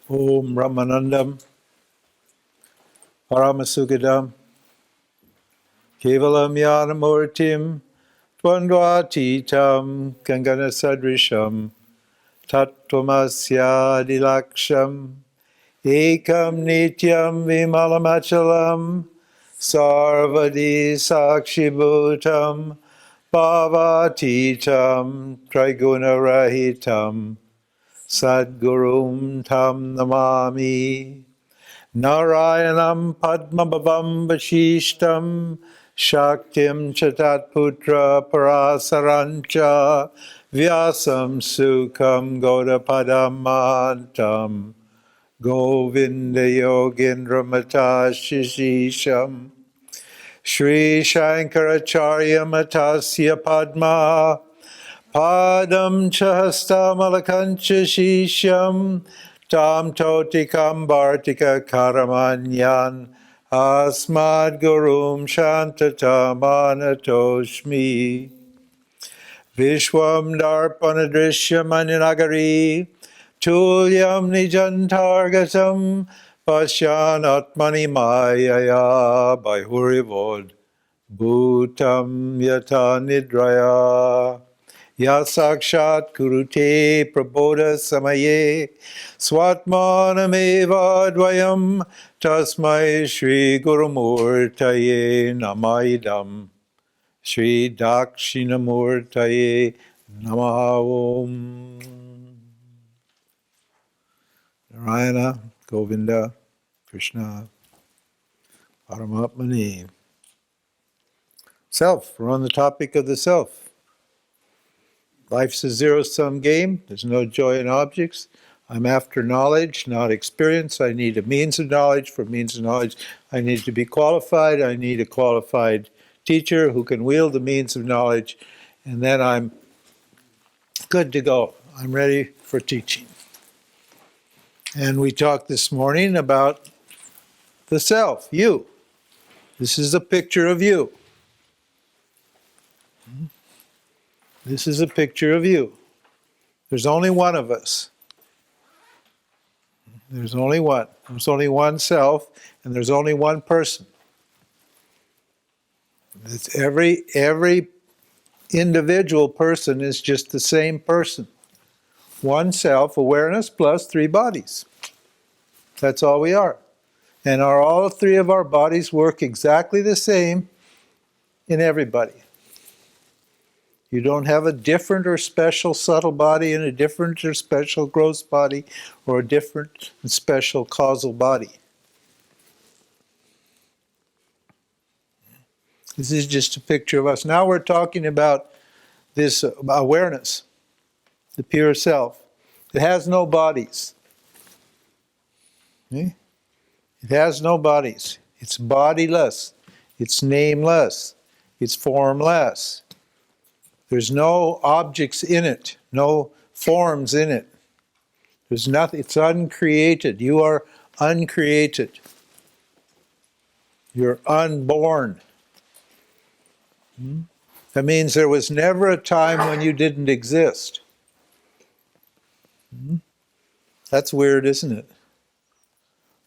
Om Ramanandam Paramasukadam Kevalam Yanamurtim Twandvatitam Gangana Sadrisham Tattvamasya Dilaksham Ekam Nityam Vimalamachalam Sarvadi Sakshibhutam Bhavatitam Trigunarahitam Sadgurum Tam Namami Narayanam Padmabhavam Vashishtam Shaktim Chatatputra Parasarancha Vyasam Sukham Gaudapadamantam Govinda Yogindra Matashisham Sri Shankaracharya Matasya Padma Padam Chahasta Malakancha Shisham Tam Totikam Bhartika Karamanyan Asmad Gurum Shantatamana Vishwam Darpanadrishyam Aninagari Tulyam Nijantargatam Pashyanatmani Mayaya Bhurivod Bhutam Yata Nidraya Yasakshat Kurute Prabodha Samaye Swatmanameva Dvayam Tasmai Shri Gurumurtaye Namaidam Shri Dakshinamurtaye Namaha Om. Narayana, Govinda, Krishna, Paramatmani. Self, we're on the topic of the self. Life's a zero-sum game. There's no joy in objects. I'm after knowledge, not experience. I need a means of knowledge. For means of knowledge, I need to be qualified. I need a qualified teacher who can wield the means of knowledge. And then I'm good to go. I'm ready for teaching. And we talked this morning about the self, you. This is a picture of you. This is a picture of you. There's only one of us. There's only one. There's only one self, and there's only one person. It's every individual person is just the same person. One self, awareness plus three bodies. That's all we are. And all three of our bodies work exactly the same in everybody. You don't have a different or special subtle body and a different or special gross body or a different and special causal body. This is just a picture of us. Now we're talking about this awareness, the pure self. It has no bodies. Okay? It has no bodies. It's bodiless. It's nameless. It's formless. There's no objects in it, no forms in it. There's nothing, it's uncreated. You are uncreated. You're unborn. That means there was never a time when you didn't exist. That's weird, isn't it?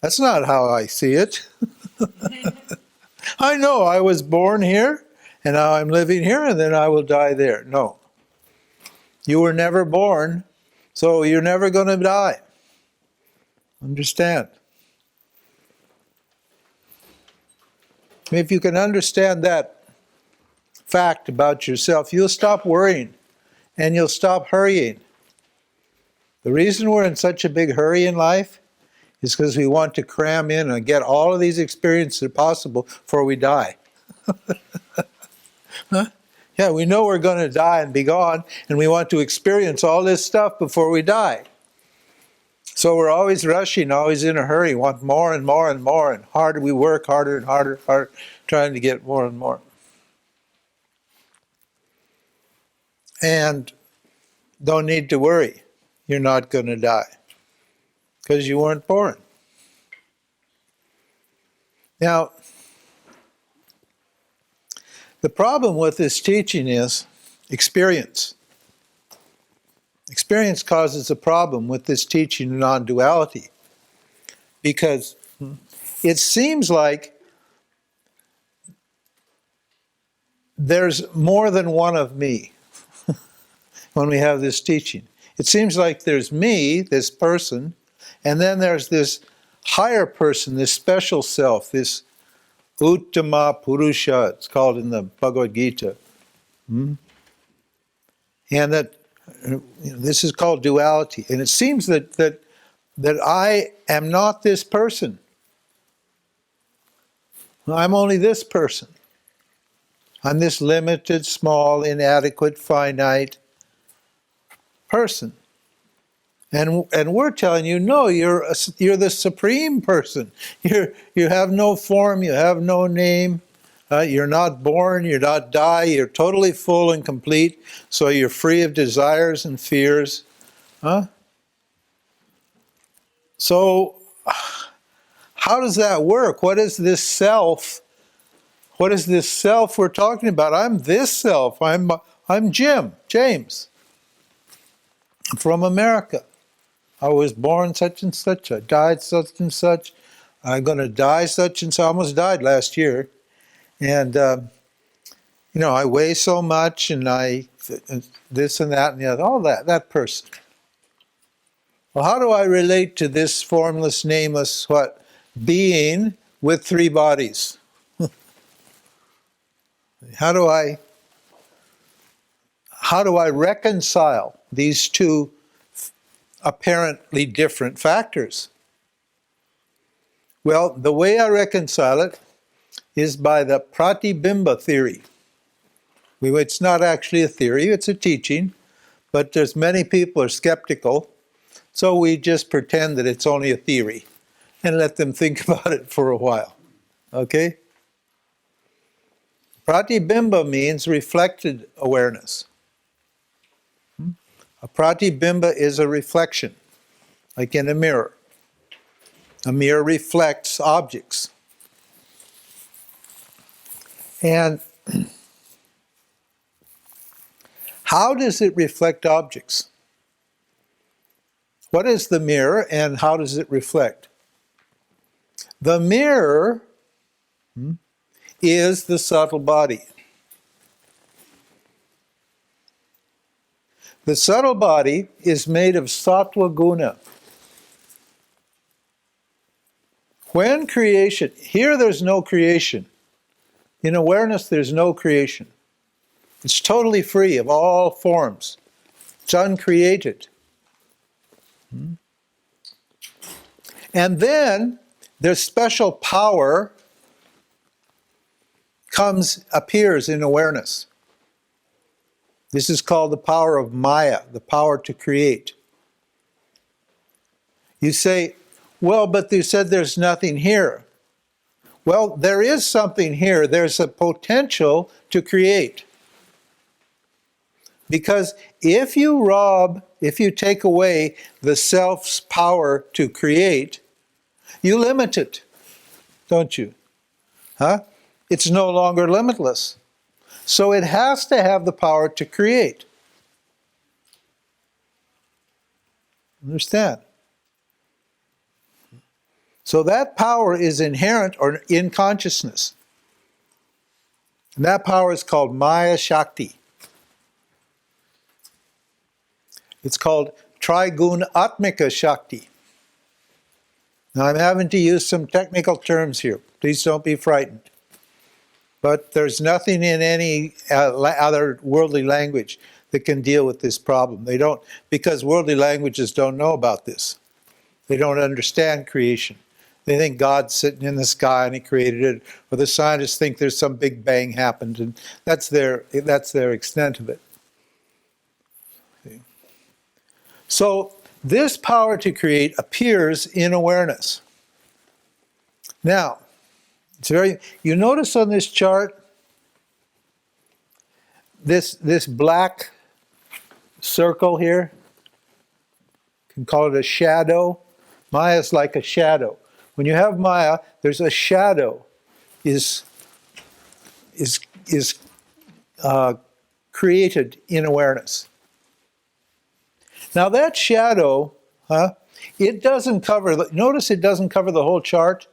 That's not how I see it. I know I was born here, and now I'm living here, and then I will die there. No. You were never born, so you're never going to die. Understand? If you can understand that fact about yourself, you'll stop worrying, and you'll stop hurrying. The reason we're in such a big hurry in life is because we want to cram in and get all of these experiences possible before we die. Huh? Yeah, we know we're going to die and be gone, and we want to experience all this stuff before we die. So we're always rushing, always in a hurry, want more and more and more, and harder we work, harder and harder, trying to get more and more. And don't need to worry. You're not going to die because you weren't born. Now, the problem with this teaching is experience. Experience causes a problem with this teaching of non-duality. because it seems like there's more than one of me when we have this teaching. It seems like there's me, this person, and then there's this higher person, this special self, this Uttama Purusha, it's called in the Bhagavad Gita. And that this is called duality. And it seems that I am not this person. I'm only this person. I'm this limited, small, inadequate, finite person. And we're telling you, no, you're the supreme person. You have no form, you have no name. You're not born, you're not die, you're totally full and complete, so you're free of desires and fears. So, how does that work? What is this self? What is this self we're talking about? I'm this self. I'm James, from America. I was born such and such. I died such and such. I'm going to die such and such. I almost died last year. And, I weigh so much, and I this and that and the other, all that person. Well, how do I relate to this formless, nameless, being with three bodies? How do I reconcile these two apparently different factors? Well, the way I reconcile it is by the Pratibimba theory. It's not actually a theory, it's a teaching, but there's many people are skeptical, so we just pretend that it's only a theory and let them think about it for a while. Okay? Pratibimba means reflected awareness. A pratibimba is a reflection, like in a mirror. A mirror reflects objects. And how does it reflect objects? What is the mirror and how does it reflect? The mirror is the subtle body. The subtle body is made of sattva guna. When creation, here there's no creation. In awareness, there's no creation. It's totally free of all forms. It's uncreated. And then there's special power appears in awareness. This is called the power of Maya, the power to create. You say, well, but you said there's nothing here. Well, there is something here. There's a potential to create. Because if you take away the self's power to create, you limit it, don't you? It's no longer limitless. So it has to have the power to create. Understand? So that power is inherent or in consciousness. And that power is called Maya Shakti. It's called Trigun Atmika Shakti. Now I'm having to use some technical terms here. Please don't be frightened. But there's nothing in any other worldly language that can deal with this problem. They don't, because worldly languages don't know about this. They don't understand creation. They think God's sitting in the sky and he created it, or the scientists think there's some big bang happened, and that's their extent of it. So this power to create appears in awareness. Now, you notice on this chart, this black circle here, you can call it a shadow. Maya is like a shadow. When you have Maya, there's a shadow is created in awareness. Now that shadow It doesn't cover, notice it doesn't cover the whole chart.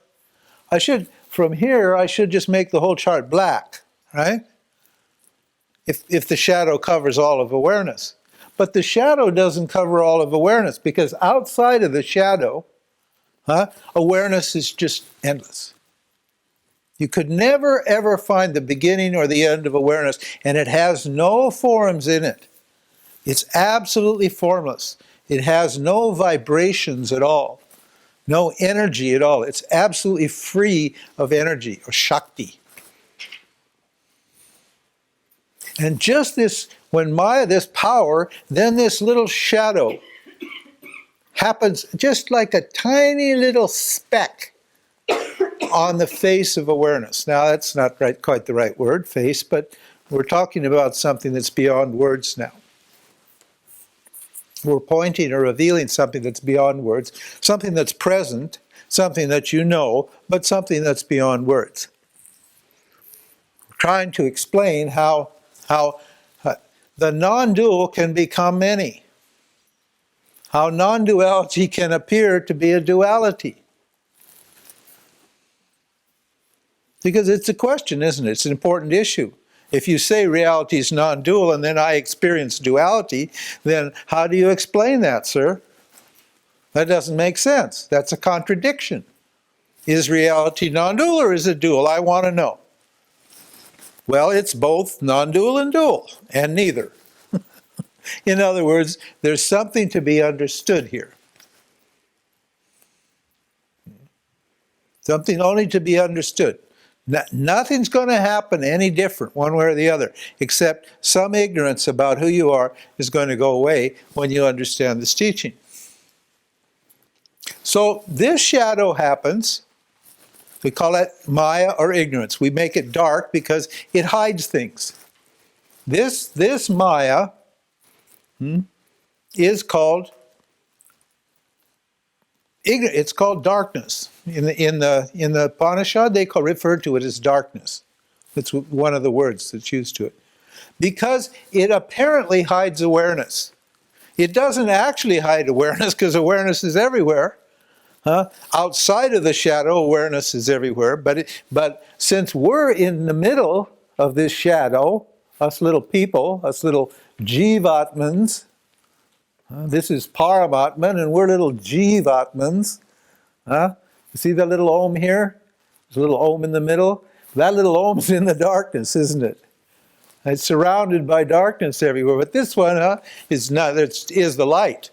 From here, I should just make the whole chart black, right? If the shadow covers all of awareness. But the shadow doesn't cover all of awareness, because outside of the shadow, awareness is just endless. You could never ever find the beginning or the end of awareness, and it has no forms in it. It's absolutely formless. It has no vibrations at all, no energy at all. It's absolutely free of energy or Shakti. And just this, when Maya, this power, then this little shadow happens just like a tiny little speck on the face of awareness. Now, that's not quite the right word, face, but we're talking about something that's beyond words now. We're pointing or revealing something that's beyond words, something that's present, something that you know, but something that's beyond words. We're trying to explain how the non-dual can become many. How non-duality can appear to be a duality. Because it's a question, isn't it? It's an important issue. If you say reality is non-dual and then I experience duality, then how do you explain that, sir? That doesn't make sense. That's a contradiction. Is reality non-dual or is it dual? I want to know. Well, it's both non-dual and dual, and neither. In other words, there's something to be understood here. Something only to be understood. Nothing's going to happen any different one way or the other, except some ignorance about who you are is going to go away when you understand this teaching. So this shadow happens. We call it Maya or ignorance. We make it dark because it hides things. This Maya is called ignorance. It's called darkness. In the Upanishad, they refer to it as darkness. That's one of the words that's used to it. Because it apparently hides awareness. It doesn't actually hide awareness because awareness is everywhere. Outside of the shadow, awareness is everywhere. But since we're in the middle of this shadow, us little people, us little Jivatmans, this is Paramatman and we're little Jivatmans. You see the little Om here? There's a little Om in the middle. That little Om's in the darkness, isn't it? It's surrounded by darkness everywhere. But this one is not. Is the light.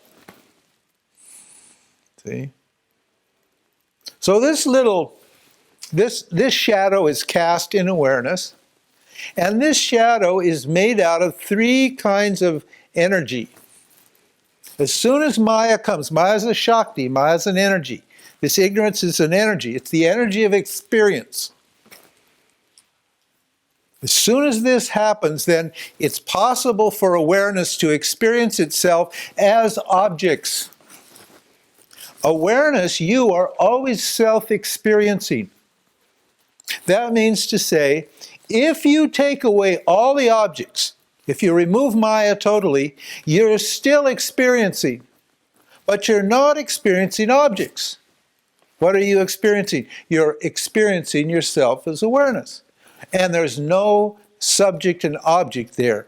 See? So this shadow is cast in awareness, and this shadow is made out of three kinds of energy. As soon as Maya comes, Maya is a Shakti, Maya is an energy. This ignorance is an energy. It's the energy of experience. As soon as this happens, then it's possible for awareness to experience itself as objects. Awareness, you are always self-experiencing. That means to say, if you take away all the objects, if you remove Maya totally, you're still experiencing, but you're not experiencing objects. What are you experiencing? You're experiencing yourself as awareness. And there's no subject and object there.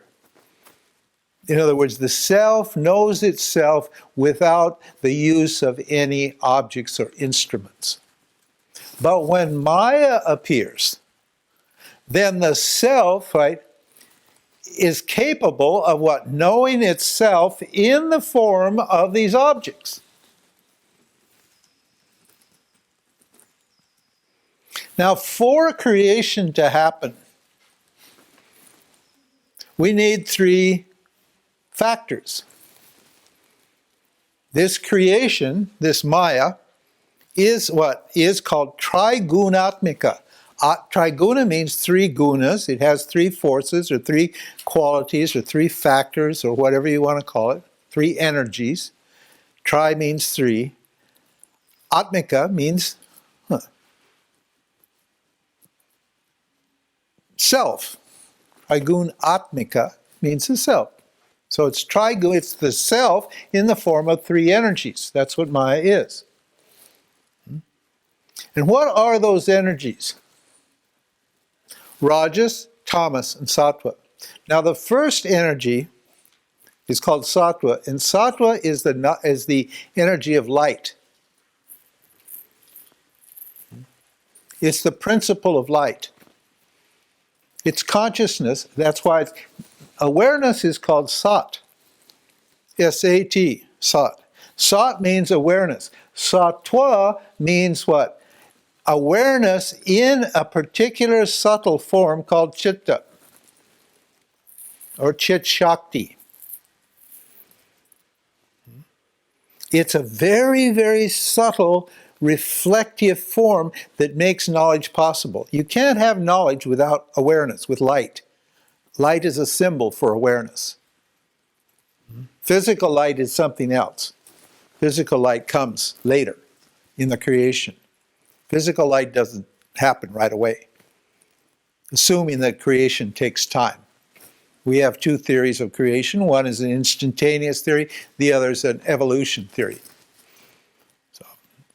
In other words, the self knows itself without the use of any objects or instruments. But when Maya appears, then the self, is capable of what? Knowing itself in the form of these objects. Now, for creation to happen, we need three factors. This creation, this Maya, is what is called Trigunatmika. Triguna means three gunas. It has three forces or three qualities or three factors or whatever you want to call it, three energies. Tri means three. Atmika means self. Trigun Atmika means the self. So it's it's the self in the form of three energies. That's what Maya is. And what are those energies? Rajas, Tamas, and Sattva. Now the first energy is called Sattva, and Sattva is the energy of light. It's the principle of light. It's consciousness. That's why awareness is called Sat. S-A-T, Sat. Sat means awareness. Sattva means what? Awareness in a particular subtle form called Chitta or Chit Shakti. It's a very, very subtle, reflective form that makes knowledge possible. You can't have knowledge without awareness, with light. Light is a symbol for awareness. Physical light is something else. Physical light comes later in the creation. Physical light doesn't happen right away, assuming that creation takes time. We have two theories of creation. One is an instantaneous theory, the other is an evolution theory. So,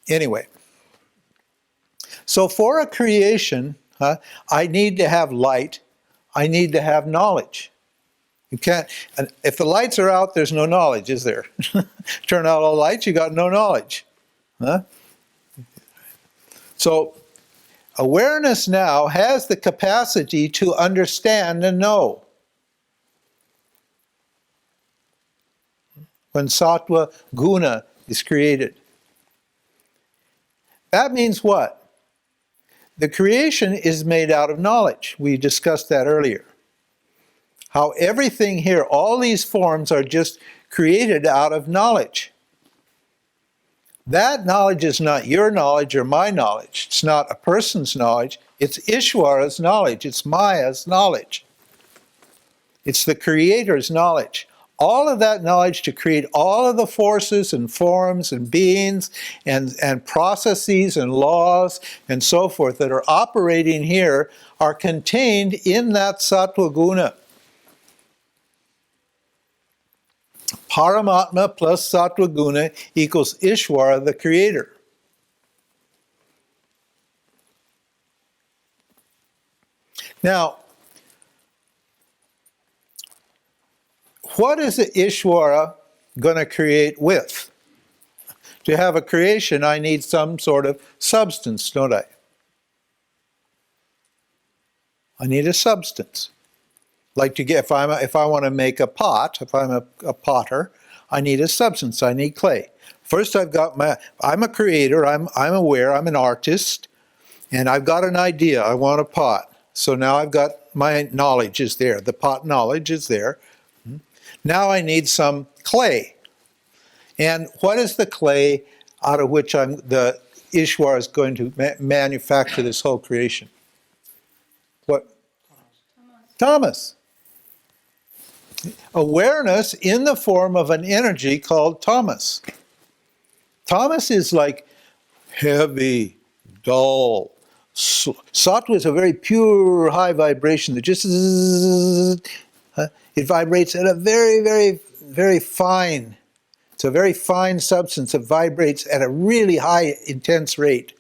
anyway. So for a creation, I need to have light, I need to have knowledge. You can't, and if the lights are out, there's no knowledge, is there? Turn out all the lights, you got no knowledge. So awareness now has the capacity to understand and know. When Sattva Guna is created. That means what? The creation is made out of knowledge. We discussed that earlier. How everything here, all these forms are just created out of knowledge. That knowledge is not your knowledge or my knowledge. It's not a person's knowledge. It's Ishvara's knowledge. It's Maya's knowledge. It's the Creator's knowledge. All of that knowledge to create all of the forces and forms and beings and processes and laws and so forth that are operating here are contained in that Sattva Guna. Paramatma plus Sattva Guna equals Ishvara, the Creator. Now, what is the Ishvara going to create with? To have a creation, I need some sort of substance, don't I? I need a substance. Like to get, if I want to make a pot, if I'm a potter, I need a substance. I need clay. First, I'm a creator. I'm aware. I'm an artist, and I've got an idea. I want a pot. So now I've got my knowledge is there. The pot knowledge is there. Now I need some clay. And what is the clay out of which the Ishvara is going to manufacture this whole creation? What? Tamas. Awareness in the form of an energy called tamas. Tamas is like heavy, dull. Sattva is a very pure, high vibration that just it vibrates at a very, very, very fine. It's a very fine substance that vibrates at a really high, intense rate.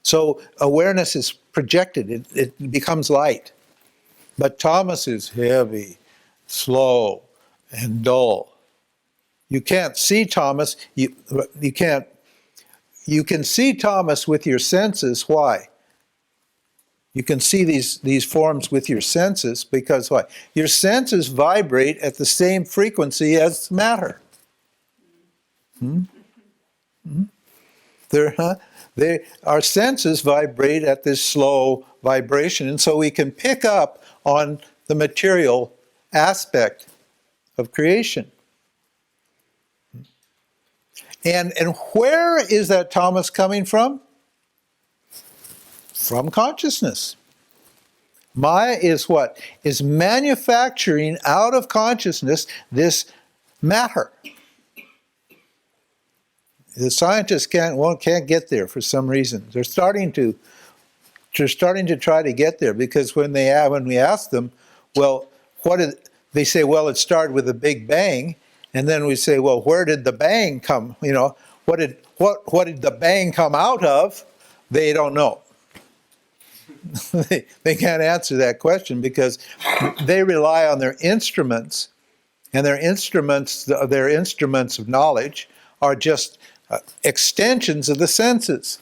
So awareness is projected. It becomes light. But tamas is heavy, slow, and dull. You can't see tamas. You can see tamas with your senses. Why? You can see these forms with your senses because why? Your senses vibrate at the same frequency as matter. Our senses vibrate at this slow vibration, and so we can pick up on the material aspect of creation. And where is that tamas coming from? From consciousness. Maya is what? Is manufacturing out of consciousness this matter. The scientists can't get there for some reason. They're starting to try to get there because when we ask them, well, they say, well, it started with a big bang. And then we say, well, where did the bang come? You know, what did the bang come out of? They don't know. They can't answer that question because they rely on their instruments, and their instruments of knowledge are just extensions of the senses.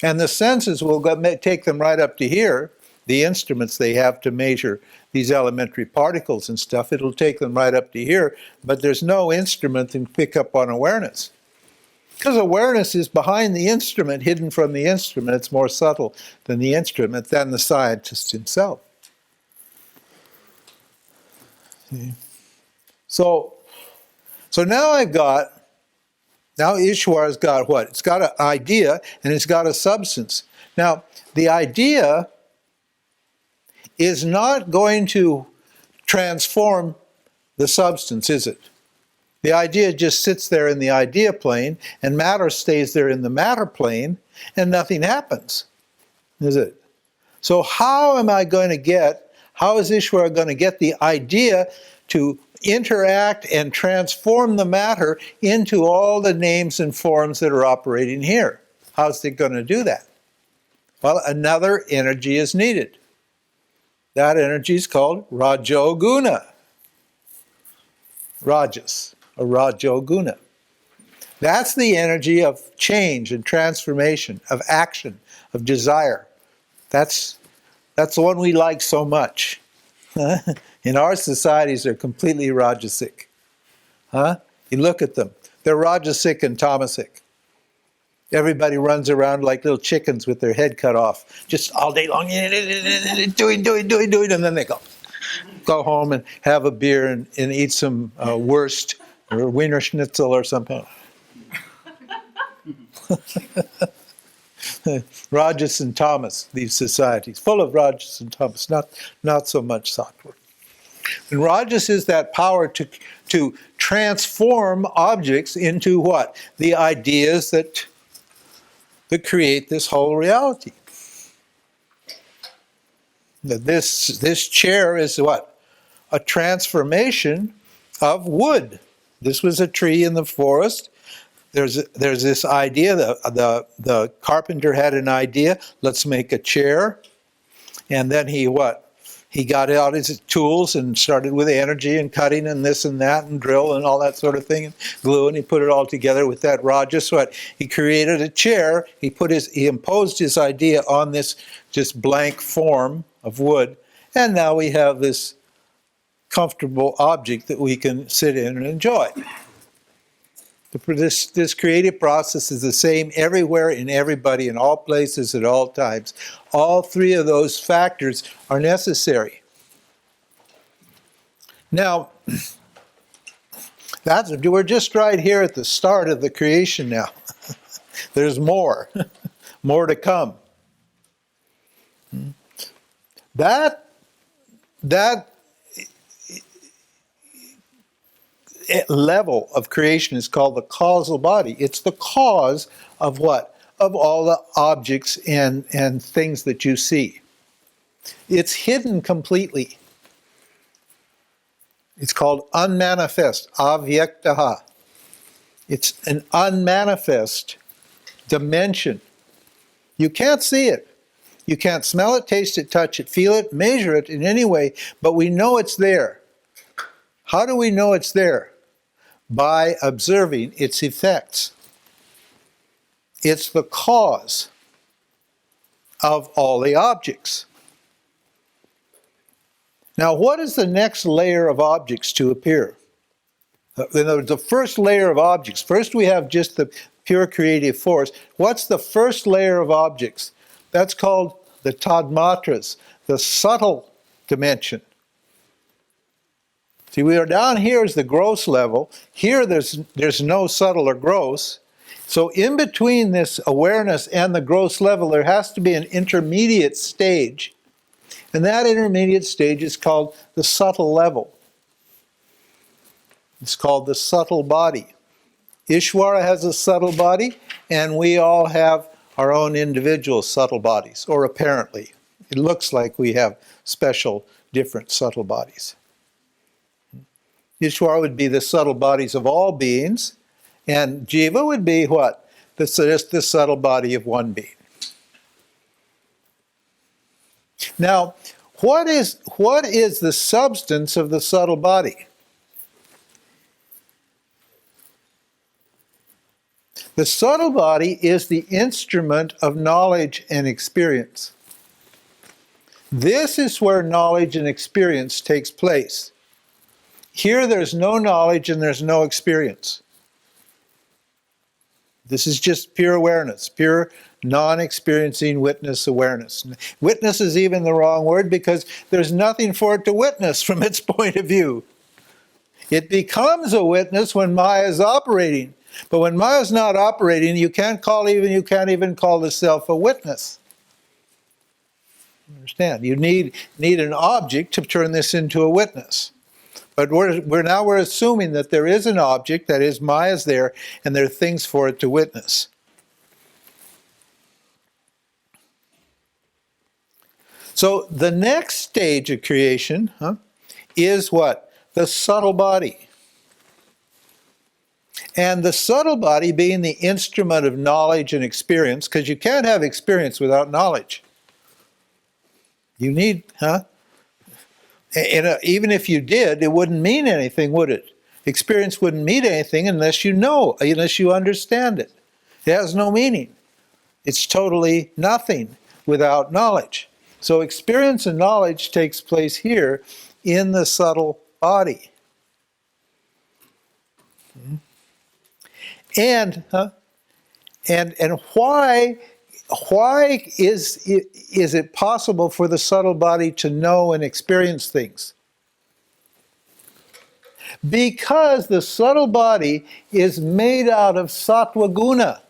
And the senses will take them right up to here, the instruments they have to measure these elementary particles and stuff. It'll take them right up to here, but there's no instrument that can pick up on awareness. Because awareness is behind the instrument, hidden from the instrument. It's more subtle than the instrument, than the scientist himself. So now now Ishwar's got what? It's got an idea and it's got a substance. Now, the idea is not going to transform the substance, is it? The idea just sits there in the idea plane, and matter stays there in the matter plane, and nothing happens, is it? So how is Ishvara going to get the idea to interact and transform the matter into all the names and forms that are operating here? How's it going to do that? Well, another energy is needed. That energy is called Rajoguna. Rajas, or Rajoguna. That's the energy of change and transformation, of action, of desire. That's the one we like so much. In our societies, they're completely Rajasic. You look at them. They're Rajasic and Tamasic. Everybody runs around like little chickens with their head cut off, just all day long, doing, and then they go home and have a beer and eat some wurst or Wiener Schnitzel or something. Rajas and Tamas, these societies, full of Rajas and Tamas, not so much Sattva. And Rajas is that power to transform objects into what? The ideas that create this whole reality. This chair is what? A transformation of wood. This was a tree in the forest. There's this idea, the carpenter had an idea, let's make a chair. And then he got out his tools and started with energy and cutting and this and that and drill and all that sort of thing and glue, and he put it all together with that Rajas. He created a chair. He imposed his idea on this just blank form of wood, and now we have this comfortable object that we can sit in and enjoy. This creative process is the same everywhere, in everybody, in all places, at all times. All three of those factors are necessary. Now, we're just right here at the start of the creation now. There's more to come. That level of creation is called the causal body. It's the cause of what? Of all the objects and things that you see. It's hidden completely. It's called unmanifest, avyaktaha. It's an unmanifest dimension. You can't see it. You can't smell it, taste it, touch it, feel it, measure it in any way, but we know it's there. How do we know it's there? By observing its effects. It's the cause of all the objects. Now, what is the next layer of objects to appear? The first layer of objects. First we have just the pure creative force. What's the first layer of objects? That's called the tadmatras, the subtle dimension. See, we are down here is the gross level. Here there's no subtle or gross. So in between this awareness and the gross level, there has to be an intermediate stage. And that intermediate stage is called the subtle level. It's called the subtle body. Ishvara has a subtle body, and we all have our own individual subtle bodies, or apparently. It looks like we have special, different subtle bodies. Ishvara would be the subtle bodies of all beings, and Jiva would be what? Just the subtle body of one being. Now, what is the substance of the subtle body? The subtle body is the instrument of knowledge and experience. This is where knowledge and experience takes place. Here there's no knowledge and there's no experience. This is just pure awareness, pure non-experiencing witness awareness. Witness is even the wrong word because there's nothing for it to witness from its point of view. It becomes a witness when Maya is operating. But when Maya is not operating, you can't even call the self a witness. Understand? You need an object to turn this into a witness. But we're assuming that there is an object, that is, Maya's there, and there are things for it to witness. So the next stage of creation is what? The subtle body. And the subtle body being the instrument of knowledge and experience, because you can't have experience without knowledge. You need, even if you did, it wouldn't mean anything, would it? Experience wouldn't mean anything unless you know, unless you understand it. It has no meaning. It's totally nothing without knowledge. So experience and knowledge takes place here in the subtle body. And why is it possible for the subtle body to know and experience things? Because the subtle body is made out of sattva guna.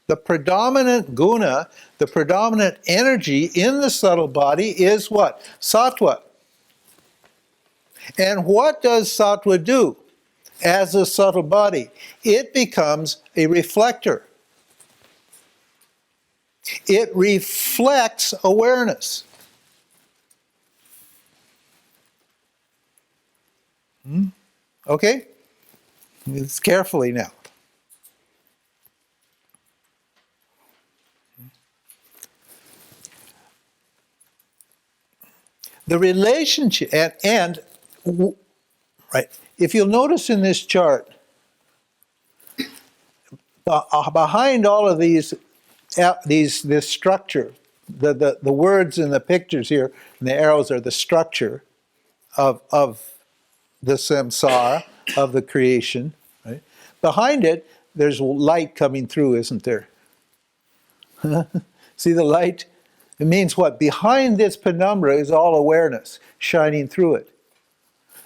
The predominant guna, the predominant energy in the subtle body is what? Sattva. And what does sattva do? As a subtle body, it becomes a reflector. It reflects awareness. Okay? Let's carefully now. The relationship, right. If you'll notice in this chart, behind all of this structure, the words and the pictures here, and the arrows are the structure of the samsara, of the creation. Right? Behind it, there's light coming through, isn't there? See the light? It means what? Behind this penumbra is all awareness shining through it.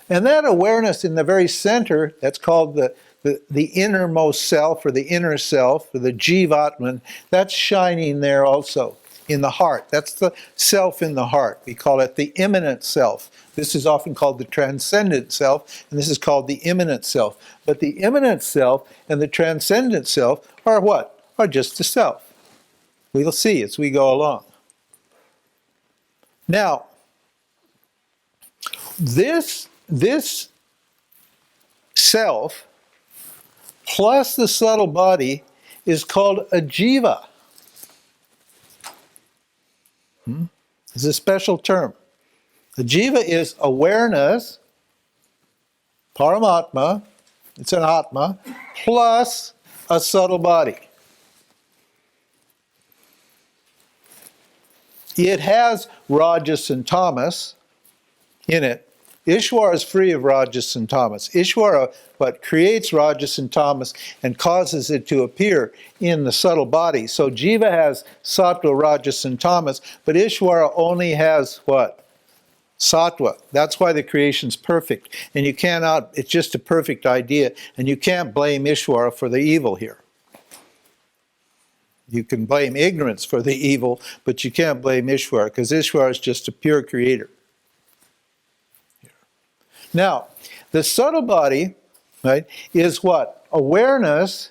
And that awareness in the very center, that's called the innermost self or the inner self, or the Jivatman, that's shining there also in the heart. That's the self in the heart. We call it the immanent self. This is often called the transcendent self, and this is called the immanent self. But the immanent self and the transcendent self are what? Are just the self. We'll see as we go along. Now, this self plus the subtle body is called a jiva. It's a special term. The jiva is awareness, paramatma, it's an atma, plus a subtle body. It has rajas and tamas in it. Ishvara is free of rajas and tamas. Ishvara, what creates rajas and tamas and causes it to appear in the subtle body. So jiva has sattva, rajas, and tamas, but Ishvara only has what? Sattva. That's why the creation's perfect. And you cannot, it's just a perfect idea, and you can't blame Ishvara for the evil here. You can blame ignorance for the evil, but you can't blame Ishvara, because Ishvara is just a pure creator. Now, the subtle body, right, is what? Awareness,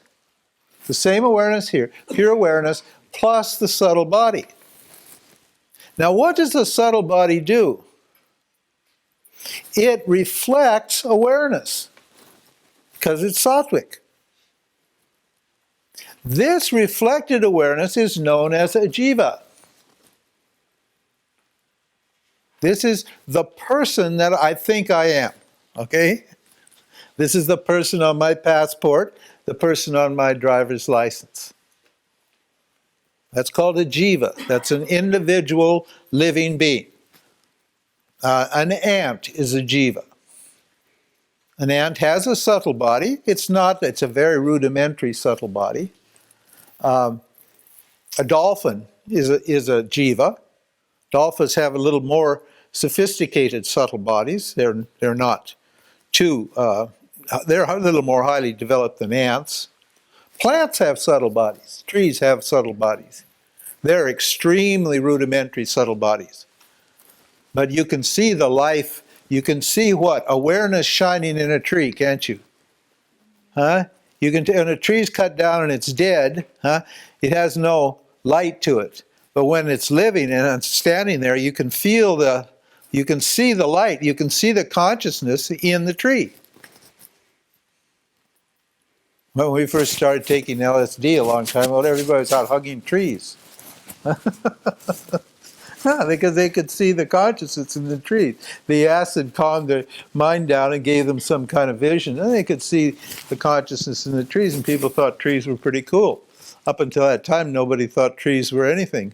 the same awareness here, pure awareness, plus the subtle body. Now, what does the subtle body do? it reflects awareness because it's sattvic. This reflected awareness is known as a jiva. This is the person that I think I am, okay? This is the person on my passport, the person on my driver's license. That's called a jiva. That's an individual living being. An ant is a jiva. An ant has a subtle body. It's a very rudimentary subtle body. A dolphin is a jiva. Dolphins have a little more sophisticated subtle bodies. They're not too, they're a little more highly developed than ants. Plants have subtle bodies. Trees have subtle bodies. They're extremely rudimentary subtle bodies. But you can see the life, you can see what? Awareness shining in a tree, can't you? Huh? You can, when a tree's cut down and it's dead, huh? It has no light to it. But when it's living and it's standing there, you can feel you can see the light, you can see the consciousness in the tree. When we first started taking LSD a long time ago, everybody was out hugging trees. Because they could see the consciousness in the trees. The acid calmed their mind down and gave them some kind of vision. And they could see the consciousness in the trees, and people thought trees were pretty cool. Up until that time, nobody thought trees were anything.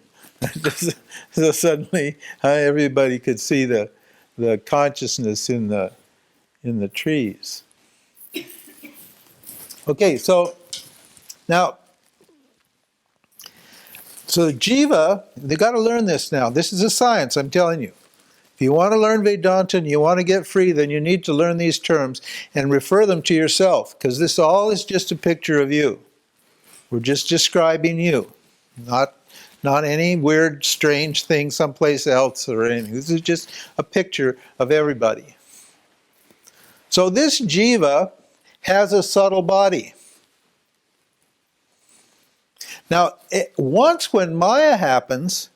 So suddenly, everybody could see the consciousness in the trees. Okay, so now, so jiva, they got to learn this now. This is a science, I'm telling you. If you want to learn Vedanta and you want to get free, then you need to learn these terms and refer them to yourself, because this all is just a picture of you. We're just describing you, not any weird, strange thing someplace else or anything. This is just a picture of everybody. So this jiva has a subtle body. Now, once when Maya happens,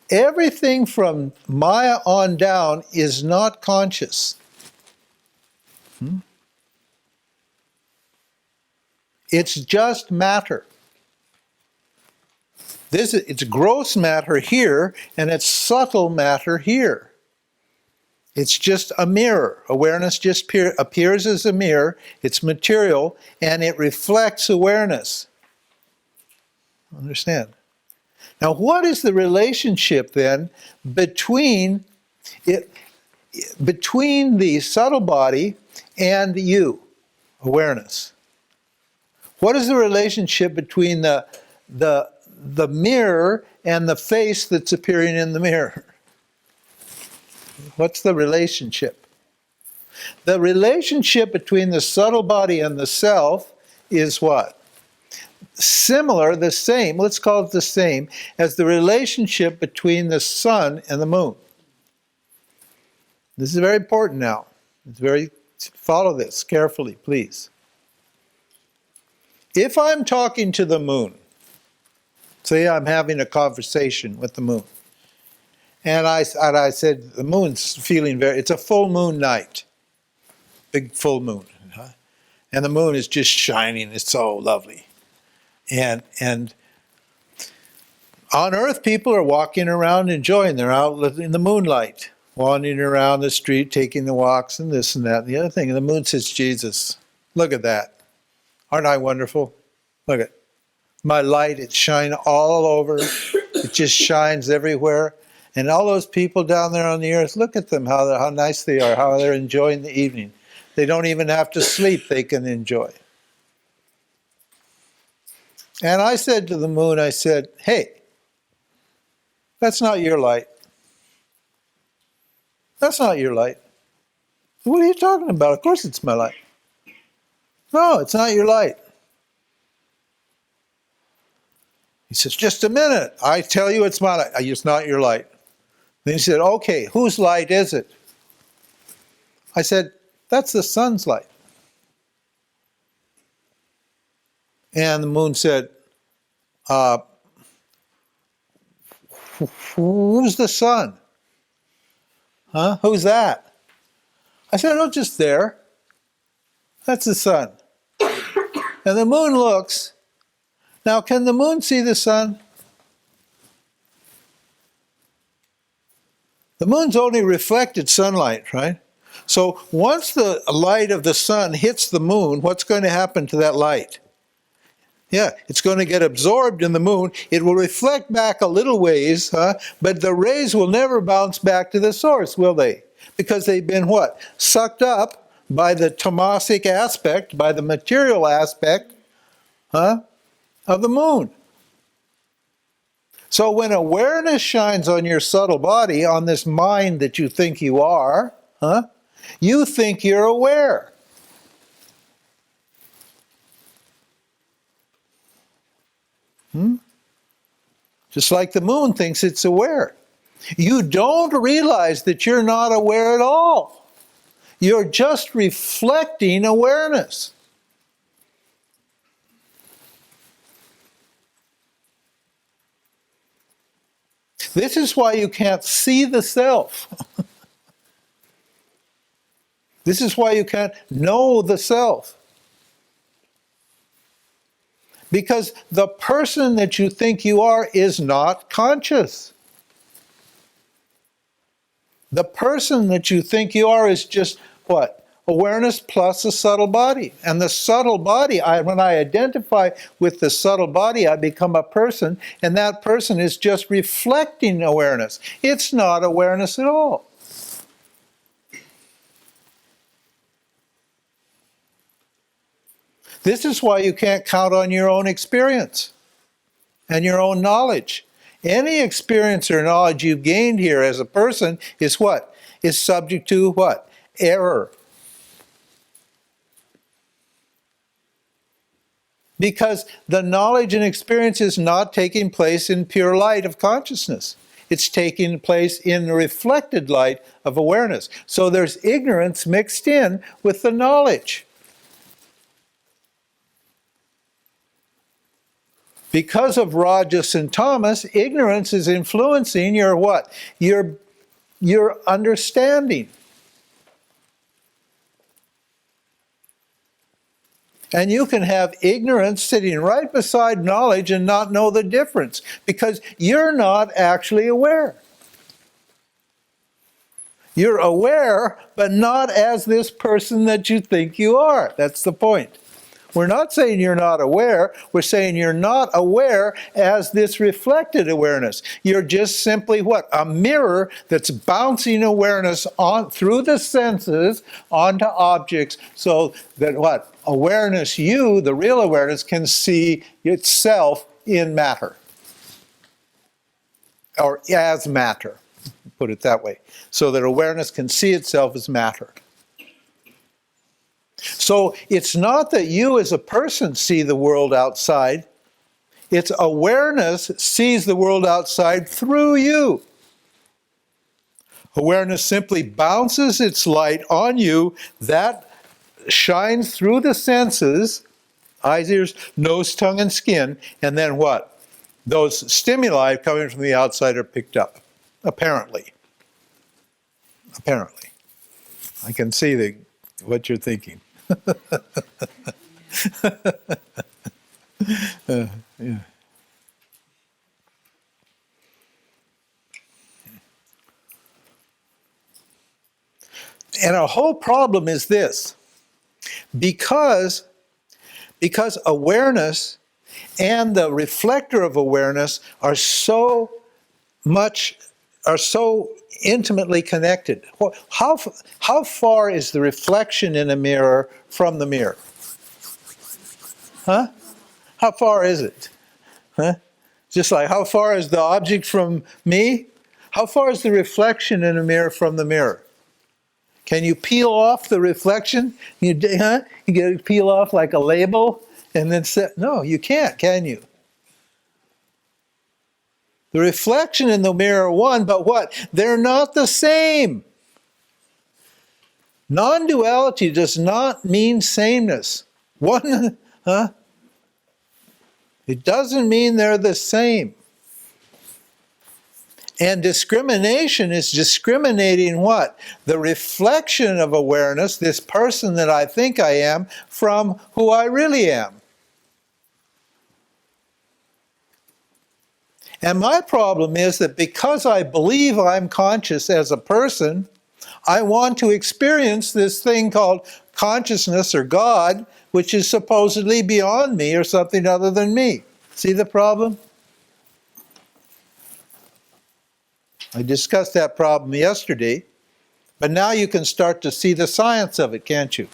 everything from Maya on down is not conscious. It's just matter. It's gross matter here, and it's subtle matter here. It's just a mirror. Awareness just appears as a mirror. It's material, and it reflects awareness. Understand? Now, what is the relationship then between the subtle body and you, awareness? What is the relationship between the mirror and the face that's appearing in the mirror? What's the relationship? The relationship between the subtle body and the self is what? Similar, the same, let's call it the same, as the relationship between the sun and the moon. This is very important now. Follow this carefully, please. If I'm talking to the moon, say I'm having a conversation with the moon, and I said, the moon's feeling it's a full moon night, big full moon, and the moon is just shining, it's so lovely. And on Earth, people are walking around enjoying. They're out in the moonlight, wandering around the street, taking the walks and this and that and the other thing. And the moon says, Jesus, look at that. Aren't I wonderful? Look at my light. It shines all over. It just shines everywhere. And all those people down there on the earth, look at them, how nice they are, how they're enjoying the evening. They don't even have to sleep. They can enjoy. And I said to the moon, I said, hey, that's not your light. That's not your light. What are you talking about? Of course it's my light. No, it's not your light. He says, just a minute. I tell you it's my light. It's not your light. Then he said, okay, whose light is it? I said, that's the sun's light. And the moon said, who's the sun? Huh? Who's that? I said, no, just there. That's the sun. And the moon looks. Now, can the moon see the sun? The moon's only reflected sunlight, right? So once the light of the sun hits the moon, what's going to happen to that light? Yeah, it's going to get absorbed in the moon. It will reflect back a little ways, but the rays will never bounce back to the source, will they? Because they've been what? Sucked up by the tamasic aspect, by the material aspect of the moon. So when awareness shines on your subtle body, on this mind that you think you are, you think you're aware. Just like the moon thinks it's aware. You don't realize that you're not aware at all. You're just reflecting awareness. This is why you can't see the self. This is why you can't know the self. Because the person that you think you are is not conscious. The person that you think you are is just what? Awareness plus a subtle body. And the subtle body, when I identify with the subtle body, I become a person, and that person is just reflecting awareness. It's not awareness at all. This is why you can't count on your own experience and your own knowledge. Any experience or knowledge you've gained here as a person is what? Is subject to what? Error. Because the knowledge and experience is not taking place in pure light of consciousness. It's taking place in the reflected light of awareness. So there's ignorance mixed in with the knowledge. Because of Rajas and Tamas, ignorance is influencing your what? Your understanding. And you can have ignorance sitting right beside knowledge and not know the difference because you're not actually aware. You're aware, but not as this person that you think you are. That's the point. We're not saying you're not aware. We're saying you're not aware as this reflected awareness. You're just simply what? A mirror that's bouncing awareness on through the senses onto objects so that what? Awareness, you, the real awareness, can see itself in matter. Or as matter, put it that way. So that awareness can see itself as matter. So it's not that you as a person see the world outside. It's awareness sees the world outside through you. Awareness simply bounces its light on you. That shines through the senses, eyes, ears, nose, tongue, and skin. And then what? Those stimuli coming from the outside are picked up. Apparently. Apparently. I can see what you're thinking. Yeah. And our whole problem is this. Because awareness and the reflector of awareness are so intimately connected. How far is the reflection in a mirror from the mirror? Huh? How far is it? Huh? Just like how far is the object from me? How far is the reflection in a mirror from the mirror? Can you peel off the reflection? You get to peel off like a label and then set? No, you can't, can you? The reflection in the mirror are one, but what? They're not the same. Non-duality does not mean sameness. One, It doesn't mean they're the same. And discrimination is discriminating what? The reflection of awareness, this person that I think I am, from who I really am. And my problem is that because I believe I'm conscious as a person, I want to experience this thing called consciousness or God, which is supposedly beyond me or something other than me. See the problem? I discussed that problem yesterday, but now you can start to see the science of it, can't you?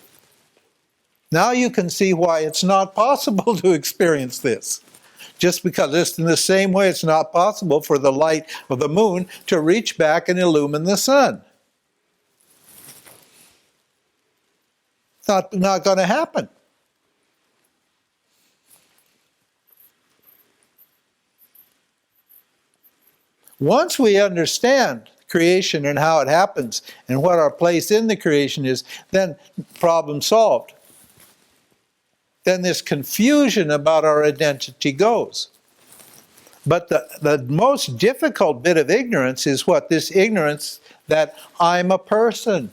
Now you can see why it's not possible to experience this. Just because it's in the same way it's not possible for the light of the moon to reach back and illumine the sun. It's not going to happen. Once we understand creation and how it happens and what our place in the creation is, then problem solved. Then this confusion about our identity goes. But the most difficult bit of ignorance is what? This ignorance that I'm a person.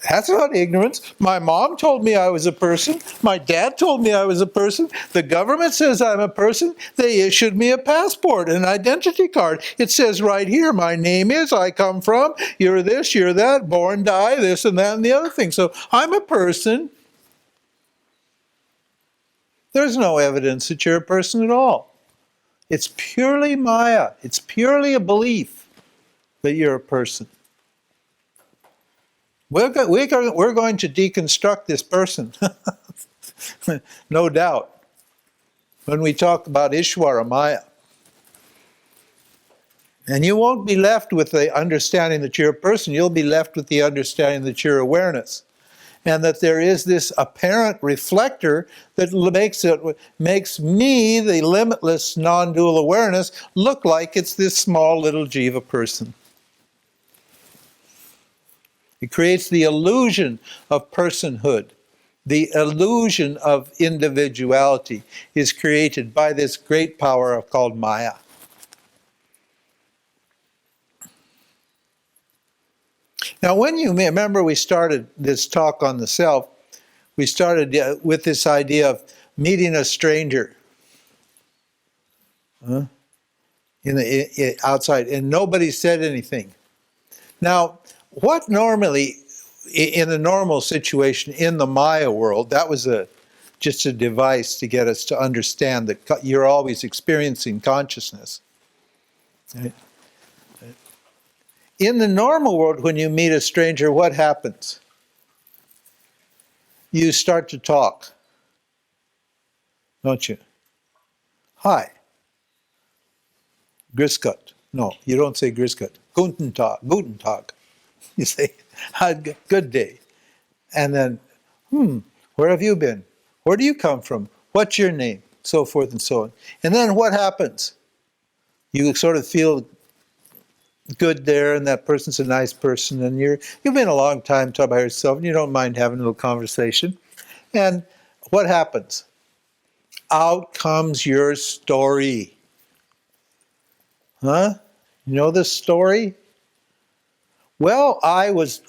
That's not ignorance. My mom told me I was a person. My dad told me I was a person. The government says I'm a person. They issued me a passport, an identity card. It says right here, my name is, I come from, you're this, you're that, born, die, this and that and the other thing. So I'm a person. There's no evidence that you're a person at all. It's purely Maya. It's purely a belief that you're a person. We're going to deconstruct this person, no doubt, when we talk about Ishvara Maya. And you won't be left with the understanding that you're a person, you'll be left with the understanding that you're awareness. And that there is this apparent reflector that makes me, the limitless non-dual awareness, look like it's this small little jiva person. It creates the illusion of personhood. The illusion of individuality is created by this great power called Maya. Now, when you remember we started this talk on the self, we started with this idea of meeting a stranger outside, and nobody said anything. Now, what normally, in a normal situation in the Maya world, that was just a device to get us to understand that you're always experiencing consciousness. Right? In the normal world, when you meet a stranger, what happens? You start to talk, don't you? Hi. Grüß Gott. No, you don't say Grüß Gott. Guten Tag. Guten Tag. You say, good day. And then, where have you been? Where do you come from? What's your name? So forth and so on. And then what happens? You sort of feel good there, and that person's a nice person, and you've been a long time talking by yourself, and you don't mind having a little conversation. And what happens? Out comes your story. Huh? You know this story? Well, I was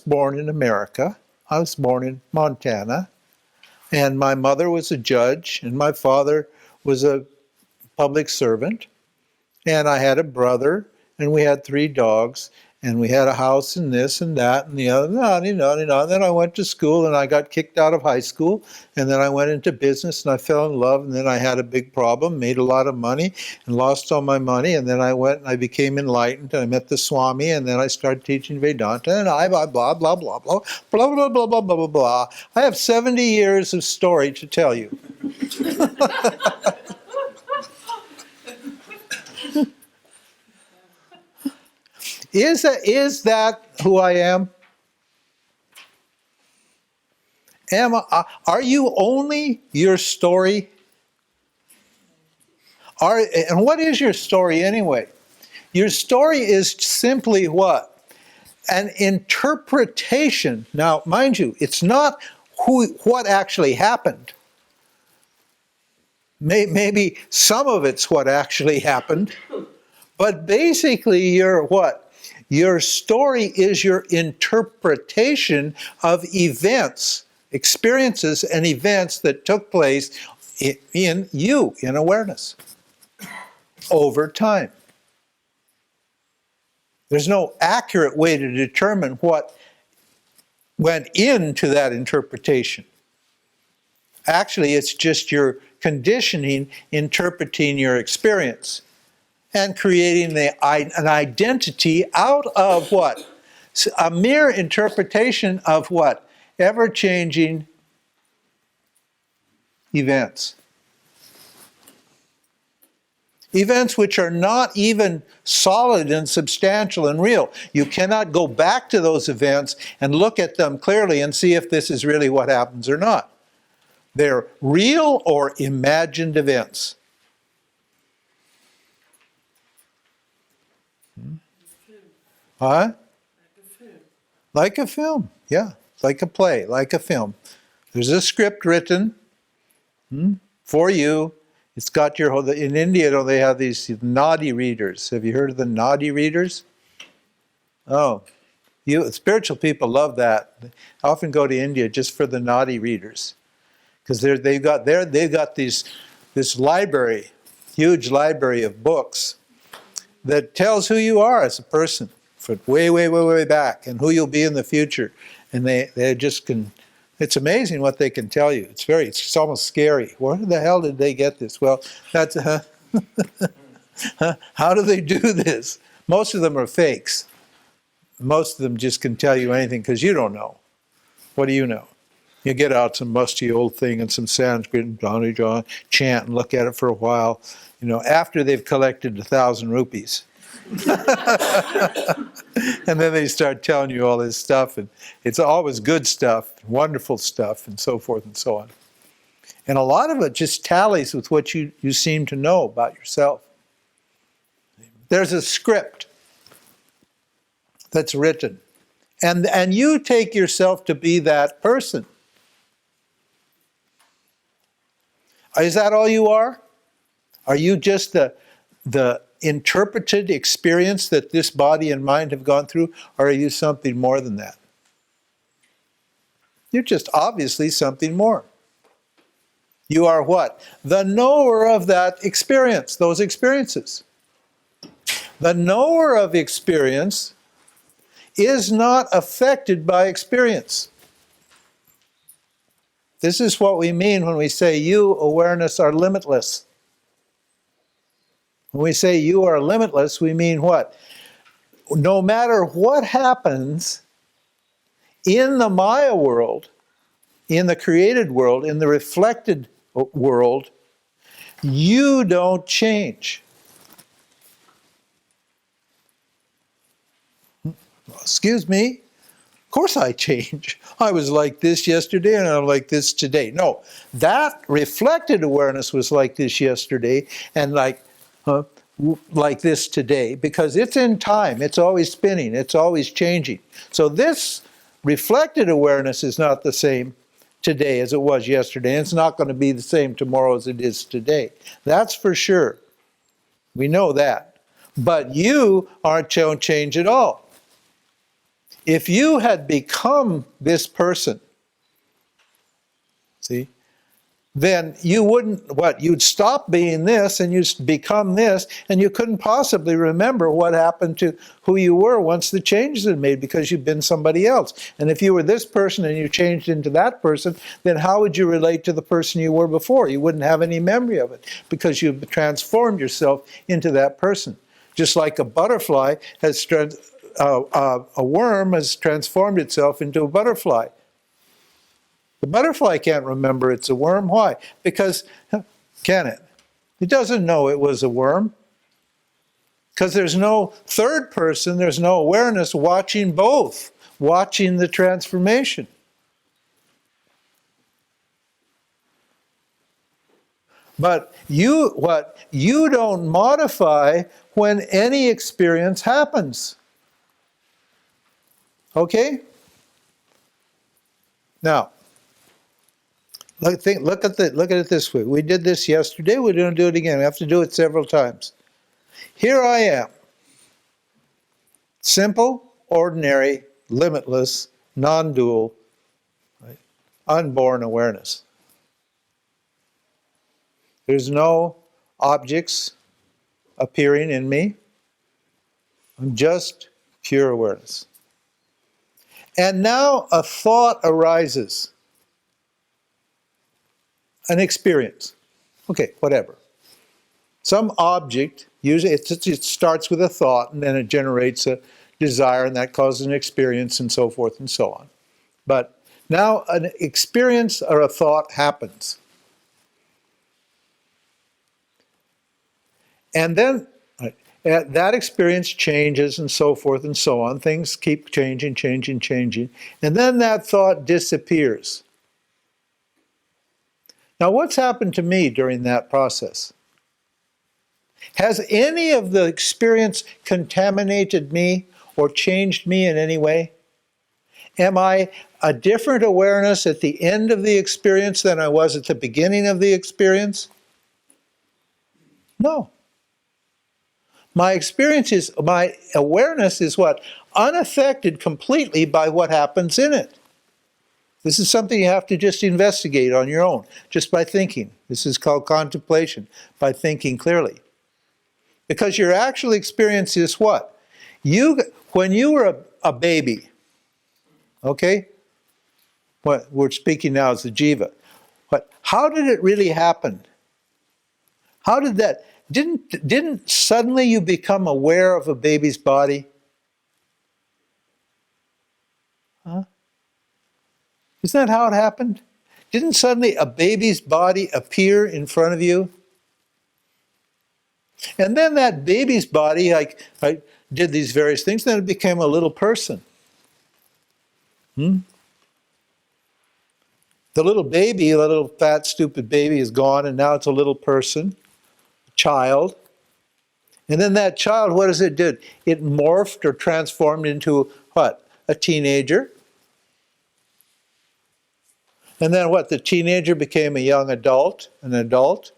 born in America. I was born in Montana, and my mother was a judge, and my father was a public servant, and I had a brother, and we had 3 dogs, and we had a house and this and that and the other, and then I went to school, and I got kicked out of high school, and then I went into business, and I fell in love, and then I had a big problem, made a lot of money, and lost all my money, and then I went and I became enlightened, and I met the Swami, and then I started teaching Vedanta, and I blah, blah, blah, blah, blah, blah, blah, blah, blah, blah, blah, blah. I have 70 years of story to tell you. Is that who I am? Are you only your story? And what is your story anyway? Your story is simply what? An interpretation. Now, mind you, it's not what actually happened. Maybe some of it's what actually happened, but basically you're what? Your story is your interpretation of events, experiences and events that took place in you, in awareness, over time. There's no accurate way to determine what went into that interpretation. Actually, it's just your conditioning interpreting your experience and creating an identity out of what? A mere interpretation of what? Ever-changing events. Events which are not even solid and substantial and real. You cannot go back to those events and look at them clearly and see if this is really what happens or not. They're real or imagined events. Huh? Like a film, yeah. Like a play, like a film. There's a script written for you. It's got your whole, in India, they have these nadi readers. Have you heard of the nadi readers? Oh, spiritual people love that. I often go to India just for the nadi readers. Because they've got this library, huge library of books that tells who you are as a person from way back and who you'll be in the future. And they just can, it's amazing what they can tell you. It's almost scary. Where the hell did they get this? Well, that's, how do they do this? Most of them are fakes. Most of them just can tell you anything because you don't know. What do you know? You get out some musty old thing and some Sanskrit and Johnny John, chant and look at it for a while, after they've collected 1,000 rupees. And then they start telling you all this stuff, and it's always good stuff, wonderful stuff, and so forth and so on. And a lot of it just tallies with what you seem to know about yourself. There's a script that's written, and you take yourself to be that person. Is that all you are? Are you just the interpreted experience that this body and mind have gone through, or are you something more than that? You're just obviously something more. You are what? The knower of that experience, those experiences. The knower of experience is not affected by experience. This is what we mean when we say you, awareness, are limitless. When we say you are limitless, we mean what? No matter what happens in the Maya world, in the created world, in the reflected world, you don't change. Excuse me? Of course I change. I was like this yesterday and I'm like this today. No, that reflected awareness was like this yesterday and like this today because it's in time. It's always spinning. It's always changing. So this reflected awareness is not the same today as it was yesterday. And it's not going to be the same tomorrow as it is today. That's for sure. We know that. But you aren't going to change at all. If you had become this person, see, then you wouldn't, you'd stop being this and you'd become this, and you couldn't possibly remember what happened to who you were once the changes had made because you'd been somebody else. And if you were this person and you changed into that person, then how would you relate to the person you were before? You wouldn't have any memory of it because you've transformed yourself into that person. Just like a butterfly has a worm has transformed itself into a butterfly. The butterfly can't remember it's a worm. Why? Because, can it? It doesn't know it was a worm. Because there's no third person, there's no awareness watching both, watching the transformation. But you don't modify when any experience happens. Okay? Now, Look at it this way. We did this yesterday. We're going to do it again. We have to do it several times. Here I am. Simple, ordinary, limitless, non-dual, right? Unborn awareness. There's no objects appearing in me. I'm just pure awareness. And now a thought arises. An experience. Okay, whatever. Some object, usually it starts with a thought and then it generates a desire and that causes an experience and so forth and so on. But now an experience or a thought happens. And then that experience changes and so forth and so on. Things keep changing. And then that thought disappears. Now, what's happened to me during that process? Has any of the experience contaminated me or changed me in any way? Am I a different awareness at the end of the experience than I was at the beginning of the experience? No. My awareness is what? Unaffected completely by what happens in it. This is something you have to just investigate on your own, just by thinking. This is called contemplation, by thinking clearly. Because your actual experience is what? When you were a baby, okay? What we're speaking now is the jiva. But how did it really happen? How did that? Didn't suddenly you become aware of a baby's body? Huh? Isn't that how it happened? Didn't suddenly a baby's body appear in front of you? And then that baby's body did these various things, then it became a little person. The little baby, the little fat, stupid baby is gone, and now it's a little person, a child. And then that child, what does it do? It morphed or transformed into what? A teenager. And then what? The teenager became a young adult, an adult.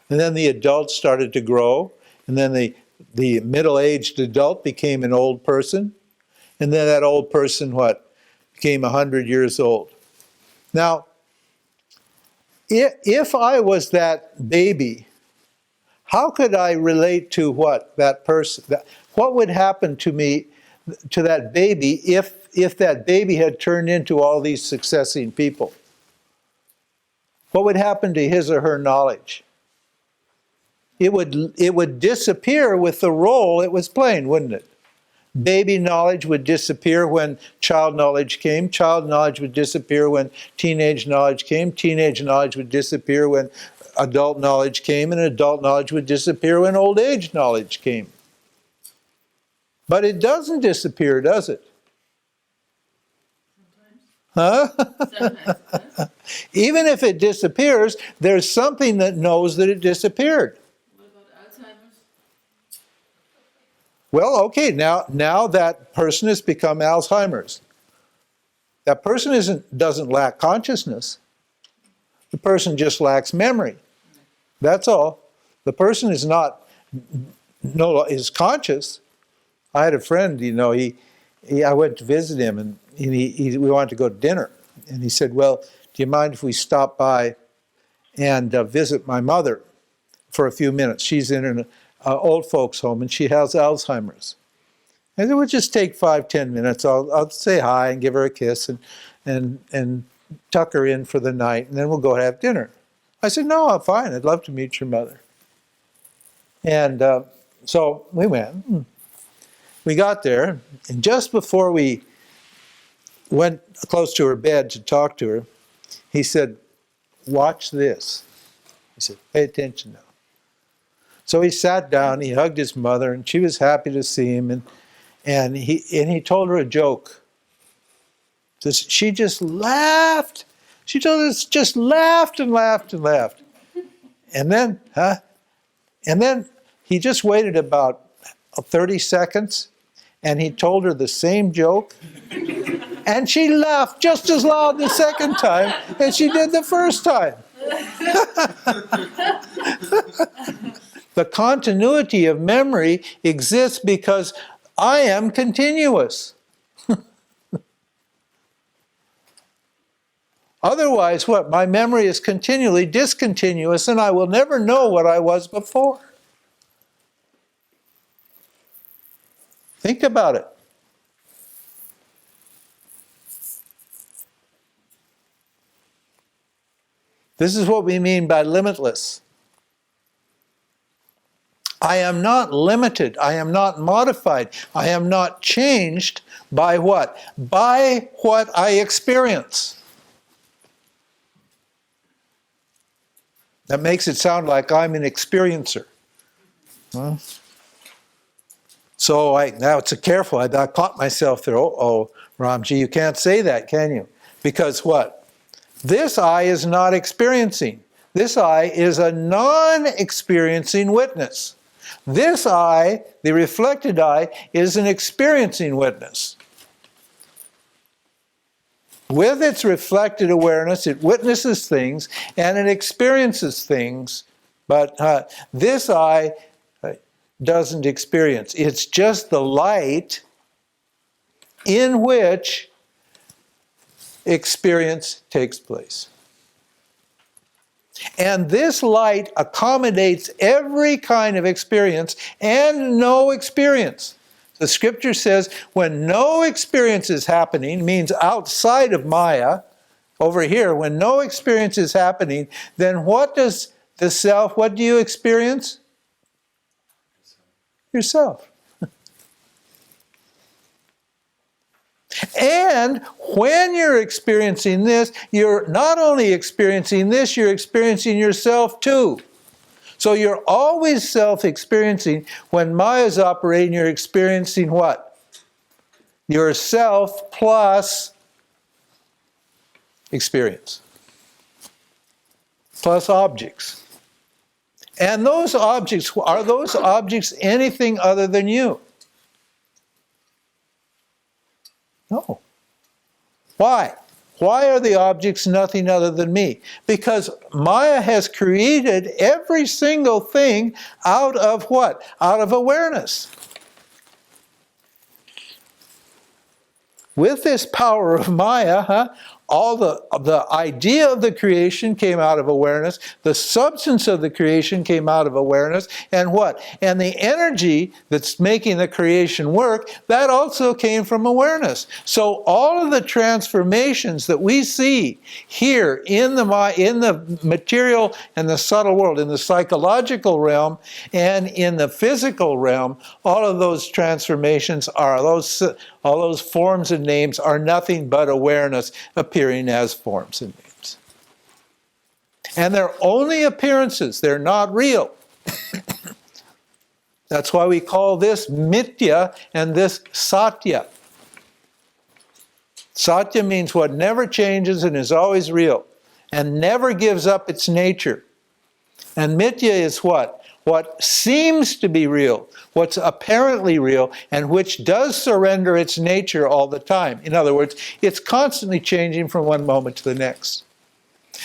And then the adult started to grow. And then the middle-aged adult became an old person. And then that old person, what? Became 100 years old. Now, if I was that baby, how could I relate to what? That person. What would happen to me, to that baby, if that baby had turned into all these succeeding people? What would happen to his or her knowledge? It would disappear with the role it was playing, wouldn't it? Baby knowledge would disappear when child knowledge came. Child knowledge would disappear when teenage knowledge came. Teenage knowledge would disappear when adult knowledge came. And adult knowledge would disappear when old age knowledge came. But it doesn't disappear, does it? Huh? Even if it disappears, there's something that knows that it disappeared. What about Alzheimer's? Well, okay, now that person has become Alzheimer's. That person doesn't lack consciousness. The person just lacks memory. That's all. The person is conscious. I had a friend, I went to visit him and we wanted to go to dinner. And he said, well, do you mind if we stop by and visit my mother for a few minutes? She's in an old folks home and she has Alzheimer's. And it would just take 5-10 minutes. I'll say hi and give her a kiss and tuck her in for the night, and then we'll go have dinner. I said, no, I'm fine. I'd love to meet your mother. And so we went. We got there, and just before we went close to her bed to talk to her, he said, watch this. He said, pay attention now. So he sat down, he hugged his mother, and she was happy to see him, and he told her a joke. So she just laughed. She told us just laughed and laughed and laughed. And then he just waited about 30 seconds, and he told her the same joke. And she laughed just as loud the second time as she did the first time. The continuity of memory exists because I am continuous. Otherwise, what? My memory is continually discontinuous and I will never know what I was before. Think about it. This is what we mean by limitless. I am not limited. I am not modified. I am not changed by what? By what I experience. That makes it sound like I'm an experiencer. Huh? So now it's careful. I caught myself there. Oh, Ramji, you can't say that, can you? Because what? This I is not experiencing. This I is a non-experiencing witness. This I, the reflected I, is an experiencing witness. With its reflected awareness, it witnesses things and it experiences things, but this I doesn't experience. It's just the light in which experience takes place. And this light accommodates every kind of experience and no experience. The scripture says when no experience is happening, means outside of Maya, over here, when no experience is happening, then what does the self, what do you experience? Yourself. And when you're experiencing this, you're not only experiencing this, you're experiencing yourself too. So you're always self-experiencing. When Maya's operating, you're experiencing what? Yourself plus experience. Plus objects. And those objects, are those objects anything other than you? No. Why? Why are the objects nothing other than me? Because Maya has created every single thing out of what? Out of awareness. With this power of Maya, all the idea of the creation came out of awareness. The substance of the creation came out of awareness. And what? And the energy that's making the creation work, that also came from awareness. So all of the transformations that we see here in the material and the subtle world, in the psychological realm and in the physical realm, all of those transformations are all those forms and names are nothing but awareness appearing as forms and names. And they're only appearances, they're not real. That's why we call this Mithya and this Satya. Satya means what never changes and is always real and never gives up its nature. And Mithya is what? What seems to be real, what's apparently real, and which does surrender its nature all the time. In other words, it's constantly changing from one moment to the next.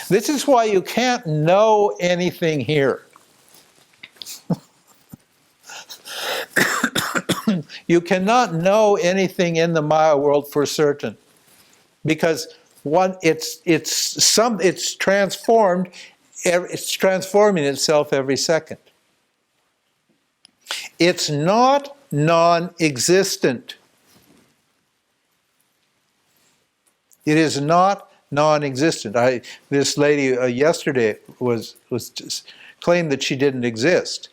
This is why you can't know anything here. You cannot know anything in the Maya world for certain, because it's transformed. It's transforming itself every second. It's not non-existent. It is not non-existent. This lady yesterday was just claimed that she didn't exist.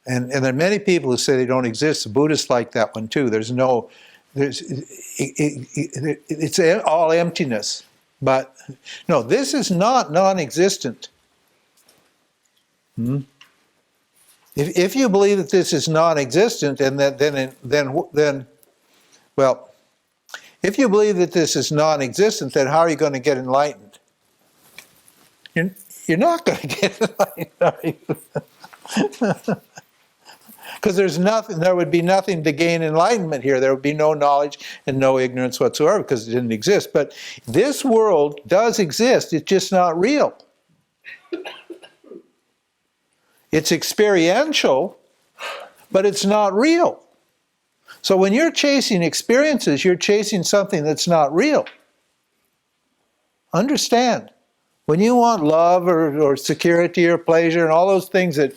And there are many people who say they don't exist. The Buddhists like that one too. It's all emptiness. But no, this is not non-existent. If you believe that this is non-existent, and then, well, if you believe that this is non-existent, then how are you going to get enlightened? You're not going to get enlightened, are you? Because there would be nothing to gain enlightenment here. There would be no knowledge and no ignorance whatsoever because it didn't exist. But this world does exist. It's just not real. It's experiential, but it's not real. So when you're chasing experiences, you're chasing something that's not real. Understand. When you want love or security or pleasure and all those things that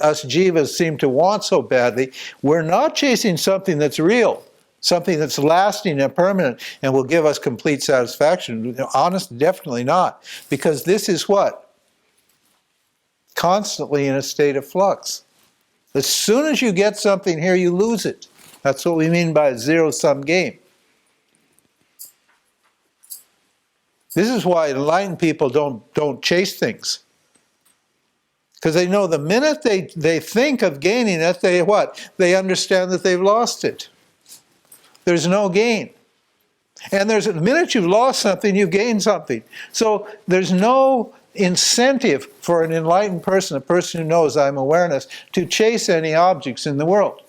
us jivas seem to want so badly, we're not chasing something that's real, something that's lasting and permanent and will give us complete satisfaction. Honest, definitely not. Because this is what? Constantly in a state of flux. As soon as you get something here, you lose it. That's what we mean by a zero-sum game. This is why enlightened people don't chase things. Because they know the minute they think of gaining it, they understand that they've lost it. There's no gain. And the minute you've lost something, you've gained something. So there's no incentive for an enlightened person, a person who knows I'm awareness, to chase any objects in the world.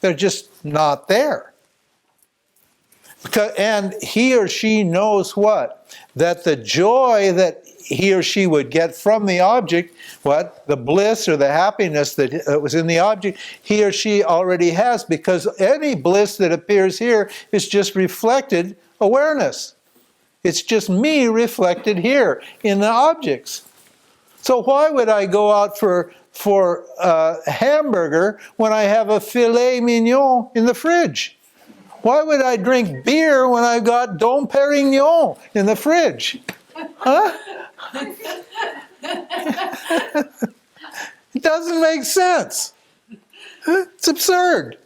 They're just not there. And he or she knows what? That the joy that he or she would get from the object, the bliss or the happiness that was in the object, he or she already has, because any bliss that appears here is just reflected awareness. It's just me reflected here in the objects. So why would I go out for a hamburger when I have a filet mignon in the fridge? Why would I drink beer when I've got Dom Perignon in the fridge? Huh? It doesn't make sense. It's absurd.